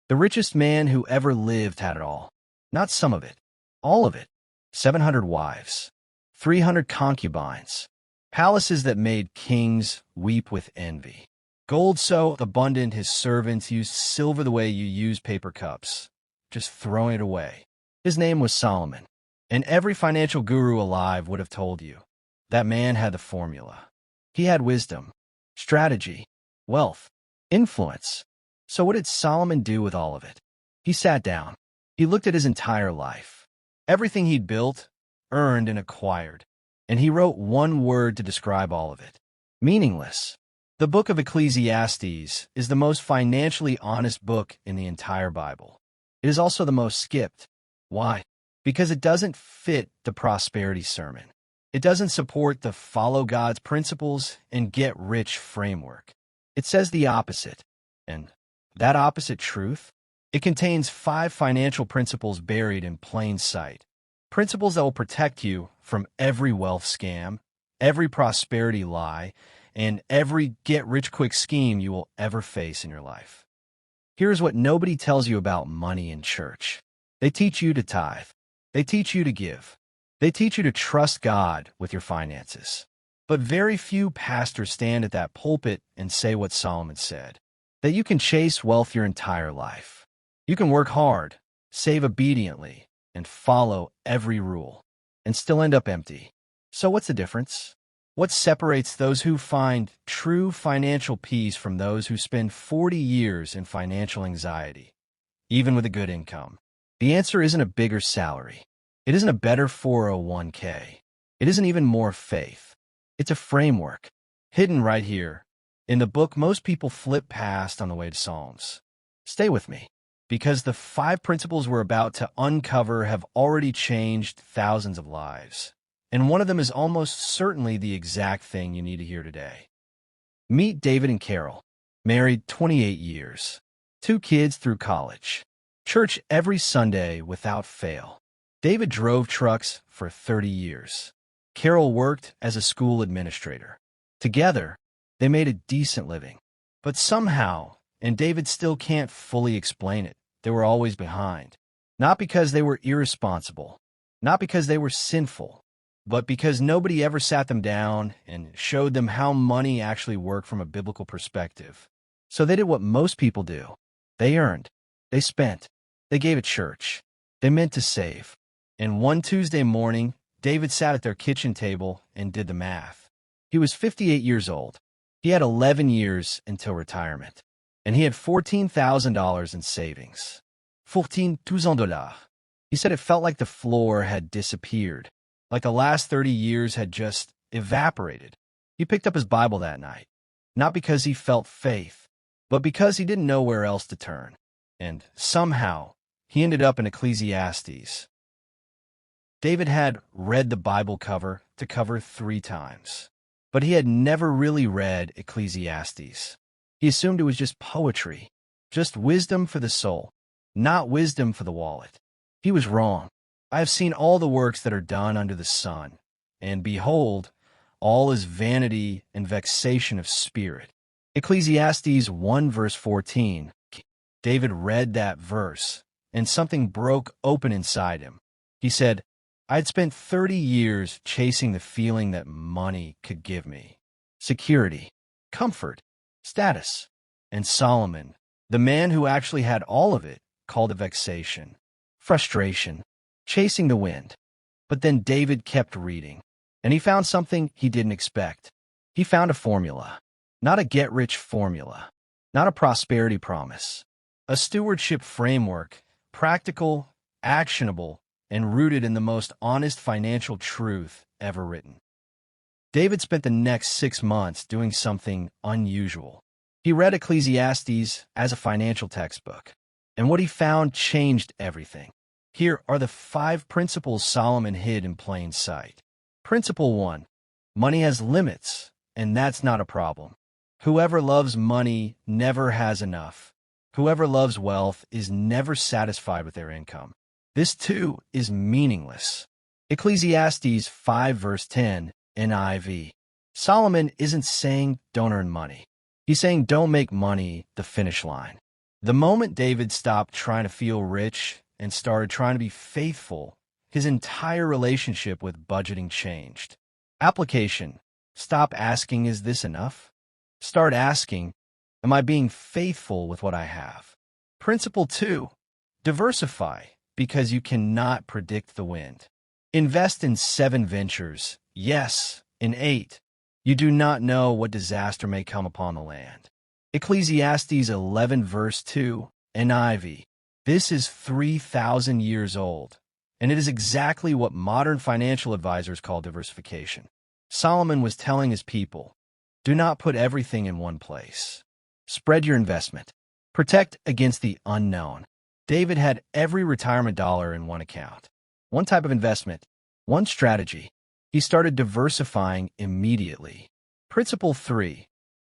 The richest man who ever lived had it all. Not some of it. All of it. 700 wives. 300 concubines. Palaces that made kings weep with envy. Gold so abundant his servants used silver the way you use paper cups, just throwing it away. His name was Solomon, and every financial guru alive would have told you. That man had the formula. He had wisdom, strategy, wealth, influence. So what did Solomon do with all of it? He sat down. He looked at his entire life. Everything he'd built, earned, and acquired. And he wrote one word to describe all of it. Meaningless. The book of Ecclesiastes is the most financially honest book in the entire Bible. It is also the most skipped. Why? Because it doesn't fit the prosperity sermon. It doesn't support the follow God's principles and get rich framework. It says the opposite. And that opposite truth? It contains 5 financial principles buried in plain sight. Principles that will protect you from every wealth scam, every prosperity lie, and every get-rich-quick scheme you will ever face in your life. Here's what nobody tells you about money in church. They teach you to tithe. They teach you to give. They teach you to trust God with your finances. But very few pastors stand at that pulpit and say what Solomon said, that you can chase wealth your entire life. You can work hard, save obediently, and follow every rule, and still end up empty. So what's the difference? What separates those who find true financial peace from those who spend 40 years in financial anxiety, even with a good income? The answer isn't a bigger salary. It isn't a better 401k. It isn't even more faith. It's a framework, hidden right here, in the book most people flip past on the way to Psalms. Stay with me, because the 5 principles we're about to uncover have already changed thousands of lives. And one of them is almost certainly the exact thing you need to hear today. Meet David and Carol, married 28 years, 2 kids through college, church every Sunday without fail. David drove trucks for 30 years. Carol worked as a school administrator. Together, they made a decent living. But somehow, and David still can't fully explain it, they were always behind. Not because they were irresponsible, not because they were sinful, but because nobody ever sat them down and showed them how money actually worked from a biblical perspective. So they did what most people do. They earned. They spent. They gave at church. They meant to save. And one Tuesday morning, David sat at their kitchen table and did the math. He was 58 years old. He had 11 years until retirement. And he had $14,000 in savings. $14,000. He said it felt like the floor had disappeared, like the last 30 years had just evaporated. He picked up his Bible that night, not because he felt faith, but because he didn't know where else to turn. And somehow, he ended up in Ecclesiastes. David had read the Bible cover to cover 3 times, but he had never really read Ecclesiastes. He assumed it was just poetry, just wisdom for the soul, not wisdom for the wallet. He was wrong. I have seen all the works that are done under the sun, and behold, all is vanity and vexation of spirit. Ecclesiastes 1 verse 14. David read that verse, and something broke open inside him. He said, I'd spent 30 years chasing the feeling that money could give me. Security, comfort, status. And Solomon, the man who actually had all of it, called it vexation, frustration, chasing the wind. But then David kept reading, and he found something he didn't expect. He found a formula, not a get-rich formula, not a prosperity promise, a stewardship framework, practical, actionable, and rooted in the most honest financial truth ever written. David spent the next 6 months doing something unusual. He read Ecclesiastes as a financial textbook, and what he found changed everything. Here are the 5 principles Solomon hid in plain sight. Principle 1. Money has limits, and that's not a problem. Whoever loves money never has enough. Whoever loves wealth is never satisfied with their income. This, too, is meaningless. Ecclesiastes 5 verse 10, NIV. Solomon isn't saying don't earn money. He's saying don't make money the finish line. The moment David stopped trying to feel rich and started trying to be faithful, his entire relationship with budgeting changed. Application: stop asking, "Is this enough?" Start asking, "Am I being faithful with what I have?" Principle 2. Diversify, because you cannot predict the wind. Invest in 7 ventures, yes, in 8. You do not know what disaster may come upon the land. Ecclesiastes 11 verse 2, NIV. This is 3,000 years old, and it is exactly what modern financial advisors call diversification. Solomon was telling his people, do not put everything in one place. Spread your investment. Protect against the unknown. David had every retirement dollar in one account. One type of investment, one strategy. He started diversifying immediately. Principle 3.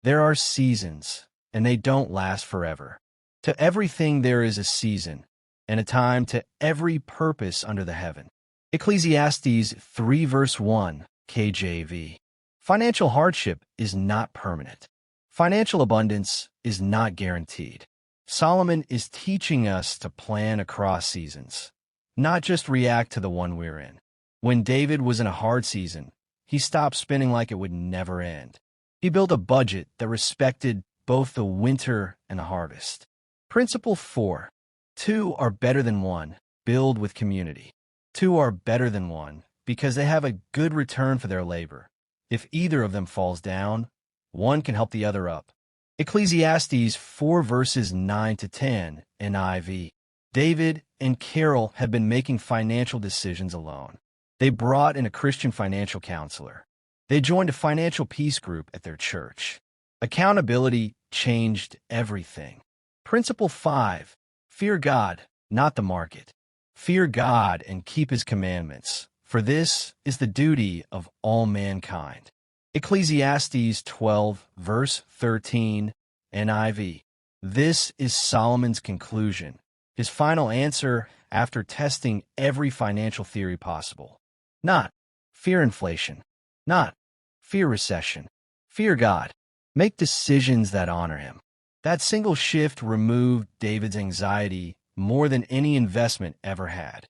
There are seasons, and they don't last forever. To everything there is a season, and a time to every purpose under the heaven. Ecclesiastes 3 verse 1, KJV. Financial hardship is not permanent. Financial abundance is not guaranteed. Solomon is teaching us to plan across seasons, not just react to the one we're in. When David was in a hard season, he stopped spending like it would never end. He built a budget that respected both the winter and the harvest. Principle 4. 2 are better than 1. Build with community. 2 are better than 1 because they have a good return for their labor. If either of them falls down, one can help the other up. Ecclesiastes 4 verses 9 to 10, NIV. David and Carol have been making financial decisions alone. They brought in a Christian financial counselor. They joined a financial peace group at their church. Accountability changed everything. Principle 5. Fear God, not the market. Fear God and keep his commandments, for this is the duty of all mankind. Ecclesiastes 12, verse 13, NIV. This is Solomon's conclusion, his final answer after testing every financial theory possible. Not fear inflation, not fear recession. Fear God. Make decisions that honor him. That single shift removed David's anxiety more than any investment ever had.